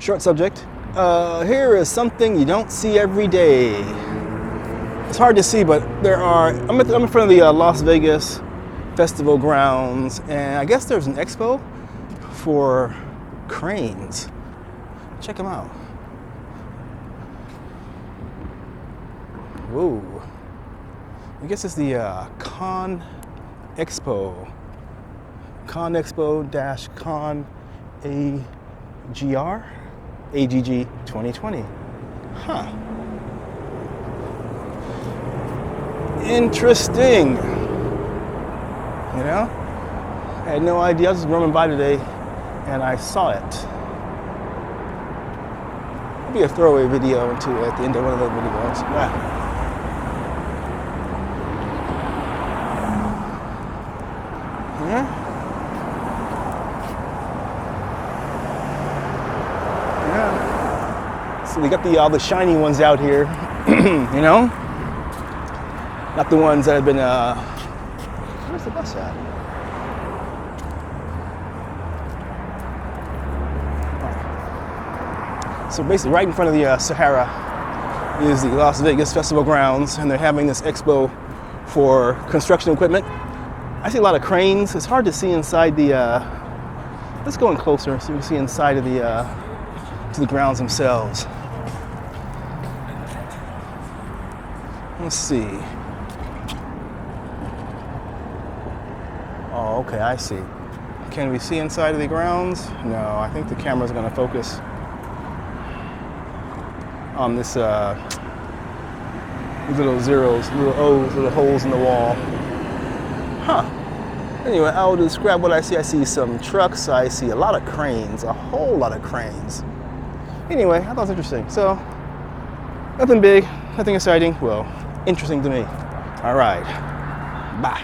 Short subject. Here is something you don't see every day. It's hard to see, but I'm in front of the Las Vegas Festival grounds, and I guess there's an expo for cranes. Check them out. Whoa. I guess it's the Con Expo. Con Expo - Con AGG 2020. Huh. Interesting. You know? I had no idea. I was just roaming by today and I saw it. It'll be a throwaway video at the end of one of those videos. Yeah. So we got all the shiny ones out here, you know? Not the ones that have been, where's the bus at? So basically right in front of the Sahara is the Las Vegas Festival grounds, and they're having this expo for construction equipment. I see a lot of cranes. It's hard to see inside the, let's go in closer so you can see inside of the, to the grounds themselves. Let's see. Oh, okay, I see. Can we see inside of the grounds? No, I think the camera's gonna focus on this little zeros, little O's, little holes in the wall. Huh. Anyway, I'll describe what I see. I see some trucks, I see a lot of cranes, a whole lot of cranes. Anyway, I thought it was interesting. So, nothing big, nothing exciting. Well, interesting to me. All right, bye.